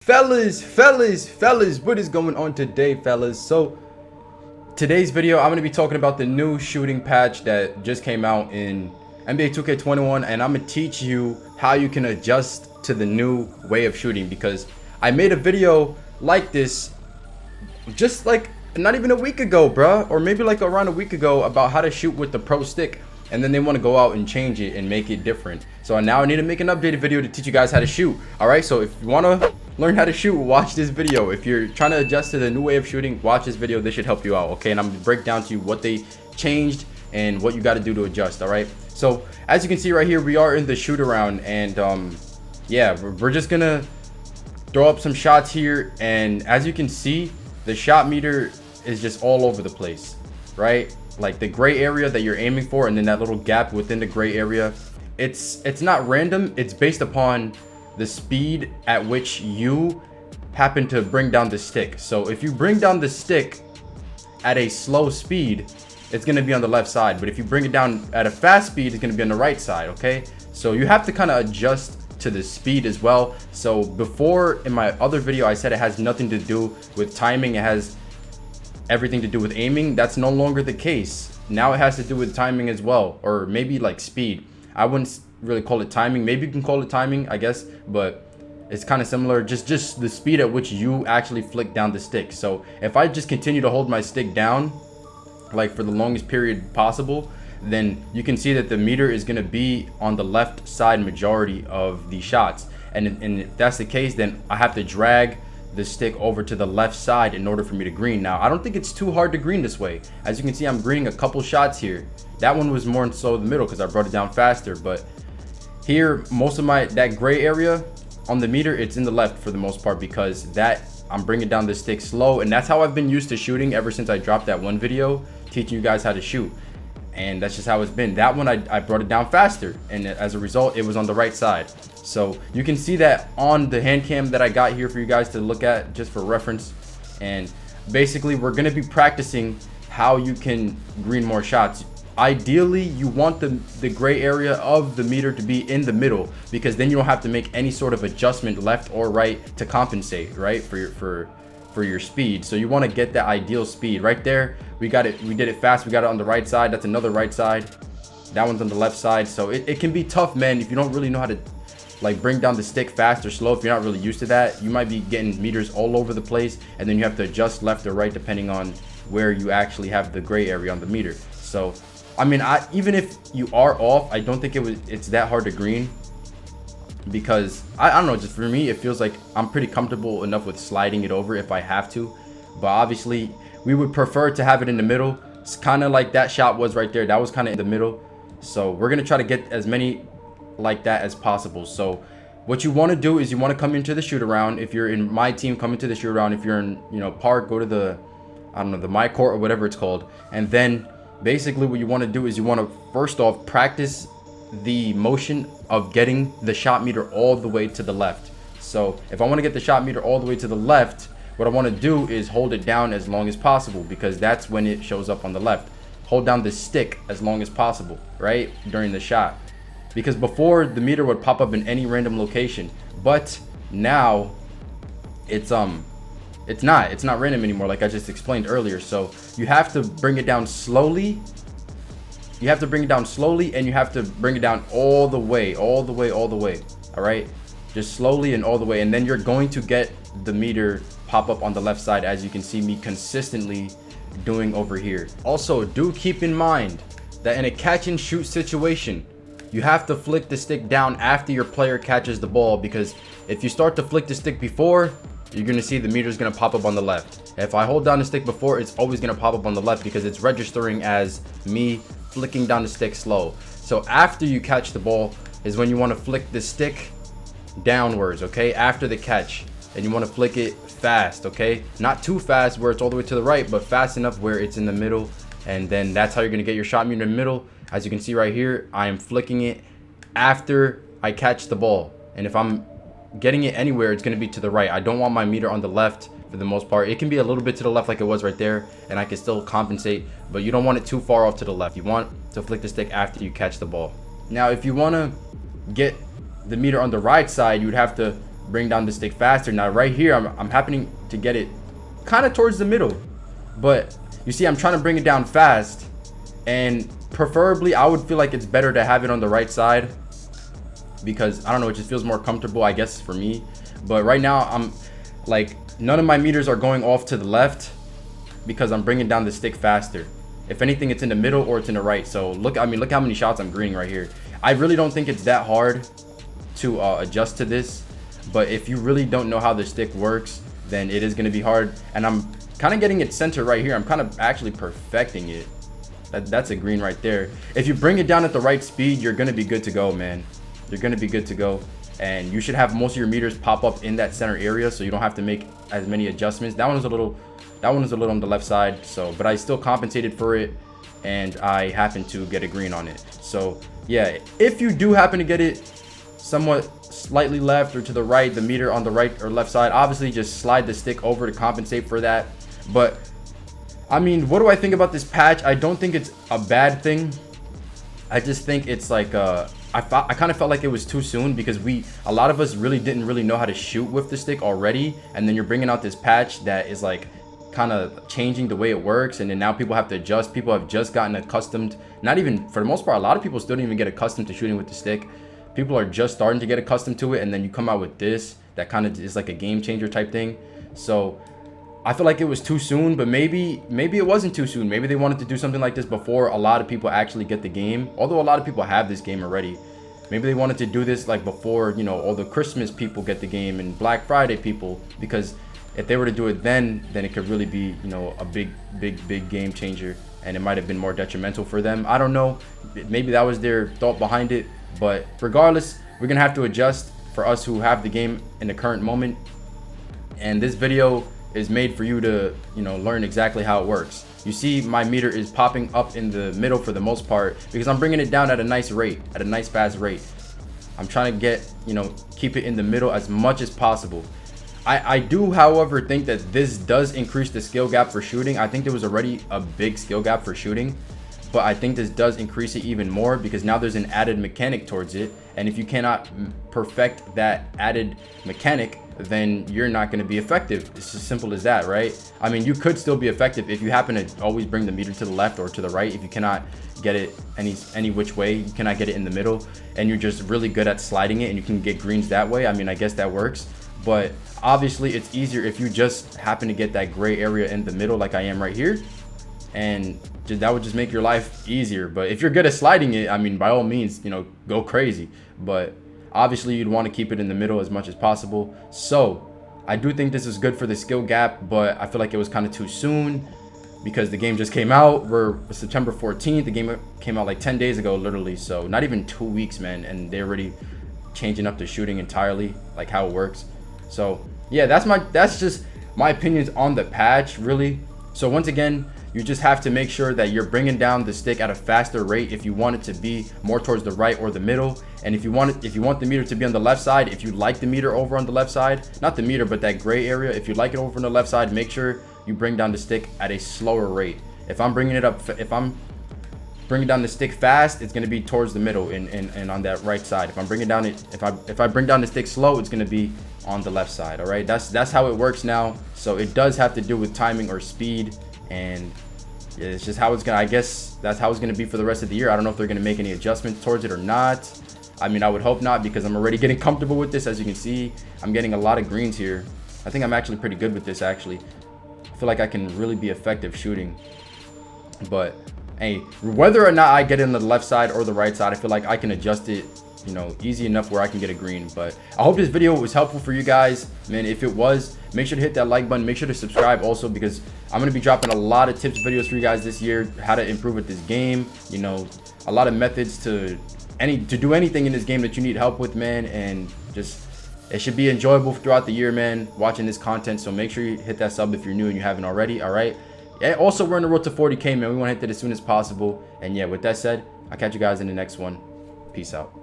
Fellas, what is going on today, fellas? So today's video, I'm going to be talking about the new shooting patch that just came out in NBA 2K21, and I'm going to teach you how you can adjust to the new way of shooting, because I made a video like this just like not even a week ago, bruh, or maybe like around a week ago, about how to shoot with the pro stick, and then they want to go out and change it and make it different. So now I need to make an updated video to teach you guys how to shoot. All right, so if you want to learn how to shoot, watch this video. If you're trying to adjust to the new way of shooting, watch this video. This should help you out, okay? And I'm gonna break down to you what they changed and what you got to do to adjust. All right, so as you can see right here, we are in the shoot around, and yeah, we're just gonna throw up some shots here, and as you can see, the shot meter is just all over the place, right? Like the gray area that you're aiming for, and then that little gap within the gray area, it's not random. It's based upon the speed at which you happen to bring down the stick. So if you bring down the stick at a slow speed, it's going to be on the left side, but if you bring it down at a fast speed, it's going to be on the right side. Okay, so you have to kind of adjust to the speed as well. So before, in my other video, I said it has nothing to do with timing, it has everything to do with aiming. That's no longer the case. Now it has to do with timing as well, or maybe like speed. I wouldn't really call it timing. Maybe you can call it timing, I guess, but it's kind of similar. Just the speed at which you actually flick down the stick. So if I just continue to hold my stick down like for the longest period possible, then you can see that the meter is going to be on the left side majority of the shots. And if that's the case, then I have to drag the stick over to the left side in order for me to green. Now, I don't think it's too hard to green this way. As you can see, I'm greening a couple shots here. That one was more so the middle because I brought it down faster, but here, most of that gray area on the meter, it's in the left for the most part, because that I'm bringing down the stick slow, and that's how I've been used to shooting ever since I dropped that one video teaching you guys how to shoot. And that's just how it's been. That one, I brought it down faster, and as a result, it was on the right side. So you can see that on the hand cam that I got here for you guys to look at just for reference. And basically, we're going to be practicing how you can green more shots. Ideally, you want the gray area of the meter to be in the middle, because then you don't have to make any sort of adjustment left or right to compensate, right, for your speed. So you want to get the ideal speed right there. We got it. We did it fast. We got it on the right side. That's another right side. That one's on the left side. So it can be tough, man, if you don't really know how to like bring down the stick fast or slow. If you're not really used to that, you might be getting meters all over the place, and then you have to adjust left or right depending on where you actually have the gray area on the meter. So I mean, even if you are off, I don't think it's that hard to green, because I don't know, just for me, it feels like I'm pretty comfortable enough with sliding it over if I have to. But obviously, we would prefer to have it in the middle. It's kind of like that shot was right there. That was kind of in the middle. So we're going to try to get as many like that as possible. So what you want to do is you want to come into the shoot around. If you're in my team, come into the shoot around. If you're in, park, go to the, I don't know, the my court or whatever it's called. And then basically what you want to do is you want to first off practice the motion of getting the shot meter all the way to the left. So if I want to get the shot meter all the way to the left, what I want to do is hold it down as long as possible, because that's when it shows up on the left. Hold down the stick as long as possible, right, during the shot, because before the meter would pop up in any random location, but now it's not random anymore, like I just explained earlier. So you have to bring it down slowly. You have to bring it down slowly, and you have to bring it down all the way. All right, just slowly and all the way, and then you're going to get the meter pop up on the left side, as you can see me consistently doing over here. Also, do keep in mind that in a catch and shoot situation, you have to flick the stick down after your player catches the ball, because if you start to flick the stick before, you're going to see the meter is going to pop up on the left. If I hold down the stick before, it's always going to pop up on the left, because it's registering as me flicking down the stick slow. So after you catch the ball is when you want to flick the stick downwards, okay, after the catch, and you want to flick it fast, okay, not too fast where it's all the way to the right, but fast enough where it's in the middle. And then that's how you're going to get your shot meter in the middle. As you can see right here, I am flicking it after I catch the ball, and if I'm getting it anywhere, it's going to be to the right. I don't want my meter on the left for the most part. It can be a little bit to the left like it was right there, and I can still compensate, but you don't want it too far off to the left. You want to flick the stick after you catch the ball. Now, if you want to get the meter on the right side, you would have to bring down the stick faster. Now right here, I'm happening to get it kind of towards the middle, but you see I'm trying to bring it down fast, and preferably I would feel like it's better to have it on the right side, because I don't know, it just feels more comfortable, I guess, for me. But right now I'm like, none of my meters are going off to the left because I'm bringing down the stick faster. If anything, it's in the middle or it's in the right. So look, I mean, look how many shots I'm greening right here. I really don't think it's that hard to adjust to this, but if you really don't know how the stick works, then it is going to be hard. And I'm kind of getting it centered right here. I'm kind of actually perfecting it. That's a green right there. If you bring it down at the right speed, you're going to be good to go, man. You're going to be good to go. And you should have most of your meters pop up in that center area, so you don't have to make as many adjustments. That one is a little on the left side, so, but I still compensated for it, and I happen to get a green on it. So yeah, if you do happen to get it somewhat slightly left or to the right, the meter on the right or left side, obviously just slide the stick over to compensate for that. But I mean, what do I think about this patch? I don't think it's a bad thing. I just think it's like I kind of felt like it was too soon, because a lot of us didn't really know how to shoot with the stick already, and then you're bringing out this patch that is like kind of changing the way it works, and then now people have to adjust. People have just gotten accustomed, not even, for the most part, a lot of people still don't even get accustomed to shooting with the stick. People are just starting to get accustomed to it, and then you come out with this that kind of is like a game changer type thing. So I feel like it was too soon, but maybe it wasn't too soon. Maybe they wanted to do something like this before a lot of people actually get the game, although a lot of people have this game already. Maybe they wanted to do this like before, you know, all the Christmas people get the game and Black Friday people, because if they were to do it then it could really be, you know, a big game changer, and it might have been more detrimental for them. I don't know, maybe that was their thought behind it, but regardless, we're gonna have to adjust for us who have the game in the current moment. And this video is made for you to, you know, learn exactly how it works. You see my meter is popping up in the middle for the most part, because I'm bringing it down at a nice rate, at a nice fast rate. I'm trying to get, you know, keep it in the middle as much as possible. I do, however, think that this does increase the skill gap for shooting. I think there was already a big skill gap for shooting, but I think this does increase it even more, because now there's an added mechanic towards it, and if you cannot perfect that added mechanic, then you're not going to be effective. It's as simple as that, right? I mean, you could still be effective if you happen to always bring the meter to the left or to the right. If you cannot get it any which way, you cannot get it in the middle, and you're just really good at sliding it and you can get greens that way, I mean, I guess that works. But obviously it's easier if you just happen to get that gray area in the middle like I am right here, and that would just make your life easier. But if you're good at sliding it, I mean, by all means, you know, go crazy. But obviously you'd want to keep it in the middle as much as possible. So I do think this is good for the skill gap, but I feel like it was kind of too soon, because the game just came out. We're September 14th. The game came out like 10 days ago, literally. So not even 2 weeks, man, and they're already changing up the shooting entirely, like how it works. So yeah, that's just my opinions on the patch, really. So once again, you just have to make sure that you're bringing down the stick at a faster rate if you want it to be more towards the right or the middle. And if you want the meter to be on the left side, if you like the meter over on the left side, not the meter, but that gray area, if you like it over on the left side, make sure you bring down the stick at a slower rate. If I'm bringing down the stick fast, it's going to be towards the middle and on that right side. If I'm bringing down it, if I bring down the stick slow, it's going to be on the left side. All right, that's how it works now. So it does have to do with timing or speed, and it's just how it's gonna, I guess that's how it's gonna be for the rest of the year. I don't know if they're gonna make any adjustments towards it or not. I mean, I would hope not, because I'm already getting comfortable with this. As you can see, I'm getting a lot of greens here. I think I'm actually pretty good with this, actually. I feel like I can really be effective shooting. But hey, whether or not I get in the left side or the right side, I feel like I can adjust it, you know, easy enough where I can get a green. But I hope this video was helpful for you guys, man. If it was, make sure to hit that like button. Make sure to subscribe also, because I'm going to be dropping a lot of tips videos for you guys this year, how to improve with this game, you know, a lot of methods to do anything in this game that you need help with, man. And just, it should be enjoyable throughout the year, man, watching this content. So make sure you hit that sub if you're new and you haven't already. All right, and also we're on the road to 40K, man. We want to hit that as soon as possible. And yeah, with that said, I'll catch you guys in the next one. Peace out.